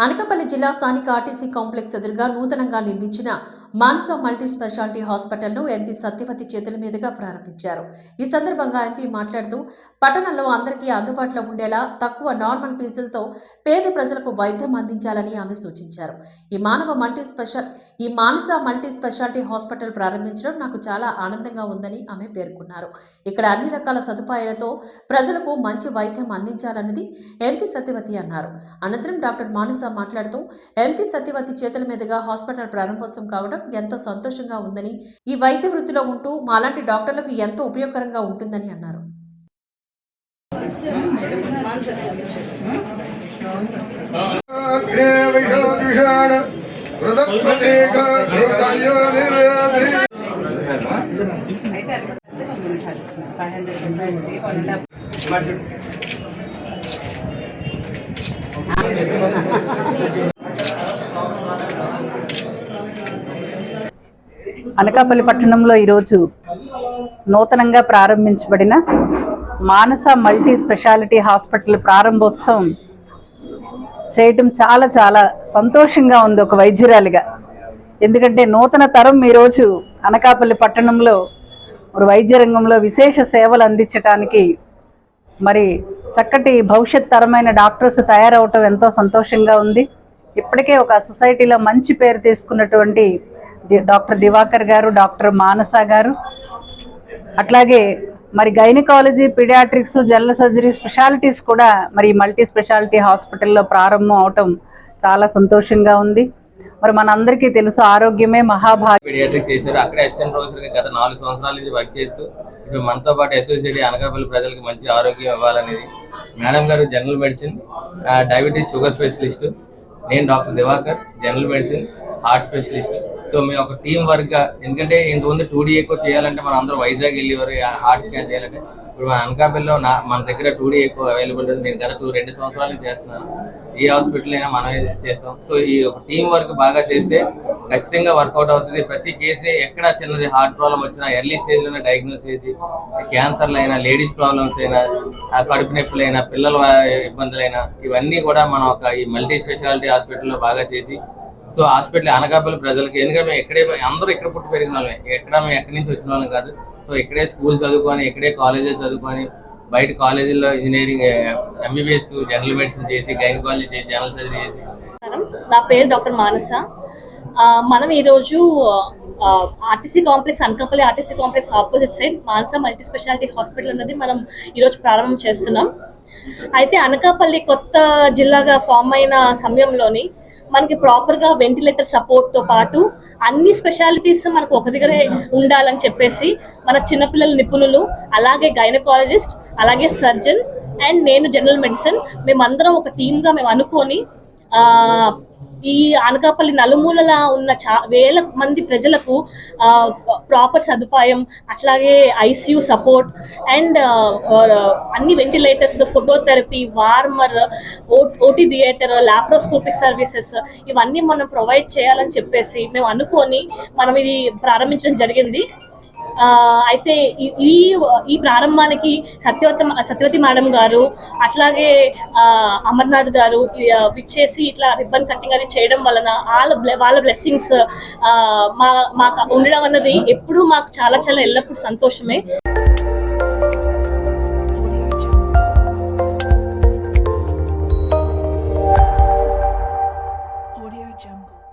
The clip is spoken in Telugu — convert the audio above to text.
అనకాపల్లి జిల్లా స్థానిక ఆర్టీసీ కాంప్లెక్స్ ఎదురుగా నూతనంగా నిర్మించిన మానస మల్టీ స్పెషాలిటీ హాస్పిటల్ను ఎంపీ సత్యవతి చేతుల మీదుగా ప్రారంభించారు. ఈ సందర్భంగా ఎంపీ మాట్లాడుతూ పట్టణంలో అందరికీ అందుబాటులో ఉండేలా తక్కువ నార్మల్ ఫీజులతో పేద ప్రజలకు వైద్యం అందించాలని ఆమె సూచించారు. ఈ మానస మల్టీ స్పెషాలిటీ హాస్పిటల్ ప్రారంభించడం నాకు చాలా ఆనందంగా ఉందని ఆమె పేర్కొన్నారు. ఇక్కడ అన్ని రకాల సదుపాయాలతో ప్రజలకు మంచి వైద్యం అందించాలన్నది ఎంపీ సత్యవతి అన్నారు. అనంతరం డాక్టర్ మానస మాట్లాడుతూ ఎంపీ సత్యవతి చేతుల మీదుగా హాస్పిటల్ ప్రారంభోత్సవం కావడం ఎంతో సంతోషంగా ఉందని, ఈ వైద్య వృత్తిలో ఉంటూ మాలాంటి డాక్టర్లకు ఎంతో ఉపయోగకరంగా ఉంటుందని అన్నారు. అనకాపల్లి పట్టణంలో ఈరోజు నూతనంగా ప్రారంభించబడిన మానస మల్టీ స్పెషాలిటీ హాస్పిటల్ ప్రారంభోత్సవం చేయటం చాలా సంతోషంగా ఉంది ఒక వైద్యురాలిగా. ఎందుకంటే నూతన తరం ఈరోజు అనకాపల్లి పట్టణంలో వైద్య రంగంలో విశేష సేవలు అందించడానికి మరి చక్కటి భవిష్యత్ తరమైన డాక్టర్స్ తయారవటం ఎంతో సంతోషంగా ఉంది. ఇప్పటికే ఒక సొసైటీలో మంచి పేరు తీసుకున్నటువంటి డాక్టర్ దివాకర్ గారు, డాక్టర్ మానస గారు, అట్లాగే మరి gynaecology, paediatrics, general surgery specialities కూడా మరి మల్టీ స్పెషాలిటీ హాస్పిటల్లో ప్రారంభం అవటం చాలా సంతోషంగా ఉంది. మరి మనందరికీ తెలుసు ఆరోగ్యమే మహాభాగ్యం. పీడియాట్రిక్స్ చేశారు, అక్కడే అసిస్టెంట్ ప్రొఫెసర్గా గత 4 సంవత్సరాల నుంచి వర్క్ చేస్తూ ఇప్పుడు మనతో పాటు అసోసియేట్ అనకాపల్లి ప్రజలకు మంచి ఆరోగ్యం ఇవ్వాలనేది. మేడం గారు general medicine, diabetes, sugar specialist. నేను doctor Diwakar, general medicine, heart specialist. So మేము ఒక టీం వర్క్గా, ఎందుకంటే ఇంతకుముందు 2D ఎక్కువ చేయాలంటే మనం అందరూ వైజాగ్ వెళ్ళేవారు, హార్ట్ స్కాన్ చేయాలంటే. ఇప్పుడు మన అనకాపల్లిలో మన దగ్గర 2D ఎక్కువ అవైలబుల్ ఉంది. నేను గత 2 సంవత్సరాల నుంచి చేస్తున్నాను. ఏ హాస్పిటల్ అయినా మనమే చేస్తాం. సో ఈ ఒక టీం వర్క్ బాగా చేస్తే ఖచ్చితంగా వర్కౌట్ అవుతుంది. ప్రతి కేసుని ఎక్కడ చిన్నది హార్ట్ ప్రాబ్లం వచ్చినా ఎర్లీ స్టేజ్లోనే డయాగ్నోస్ చేసి, క్యాన్సర్లు అయినా, లేడీస్ ప్రాబ్లమ్స్ అయినా, కడుపు నొప్పులైనా, పిల్లల ఇబ్బందులైనా, ఇవన్నీ కూడా మనం ఒక ఈ మల్టీ స్పెషాలిటీ హాస్పిటల్లో బాగా చేసి, సో హాస్పిటల్ అనకాపల్లి ప్రజలకి, ఎందుకంటే మేము అందరూ ఇక్కడ పుట్టి పెరిగిన వాళ్ళమే, ఎక్కడి నుంచి వచ్చిన వాళ్ళం కాదు. సో ఇక్కడే స్కూల్ చదువుకొని, ఇక్కడే కాలేజీలు చదువుకొని, బయట కాలేజీల్లో ఇంజనీరింగ్, ఎంబీబీఎస్, జనరల్ మెడిసిన్ చేసి, గైనకాలజీ చేసి, జనరల్ సర్జరీ చేసి. నా పేరు డాక్టర్ మానస. మనం ఈరోజు RTC complex, Anakapalli RTC complex opposite side Manasa multi speciality hospital అనేది మనం ఈరోజు ప్రారంభం చేస్తున్నాం. అయితే అనకాపల్లి కొత్త జిల్లాగా ఫామ్ అయిన సమయంలోని మనకి ప్రాపర్గా వెంటిలేటర్ సపోర్ట్తో పాటు అన్ని స్పెషాలిటీస్ మనకు ఒక దగ్గరే ఉండాలని చెప్పేసి మన చిన్నపిల్లల నిపుణులు, అలాగే గైనకాలజిస్ట్, అలాగే సర్జన్ అండ్ నేను జనరల్ మెడిసిన్, మేమందరం ఒక టీమ్గా మేము అనుకొని ఈ అనకాపల్లి నలుమూలలా ఉన్న వేల మంది ప్రజలకు ప్రాపర్ సదుపాయం, అట్లాగే ఐసీయూ సపోర్ట్ అండ్ అన్ని ventilators, phototherapy, warmer, OT theatre, laparoscopic services ఇవన్నీ మనం ప్రొవైడ్ చేయాలని చెప్పేసి మేము అనుకొని మనం ఇది ప్రారంభించడం జరిగింది. అయితే ఈ ప్రారంభానికి సత్యవతి మేడం గారు, అట్లాగే అమర్నాథ్ గారు విచ్చేసి ఇట్లా రిబ్బన్ కటింగ్ అది చేయడం వలన వాళ్ళ బ్లెస్సింగ్స్ మాకు ఉండడం అన్నది ఎప్పుడు మాకు చాలా ఎల్లప్పుడూ సంతోషమే. Audio Jungle.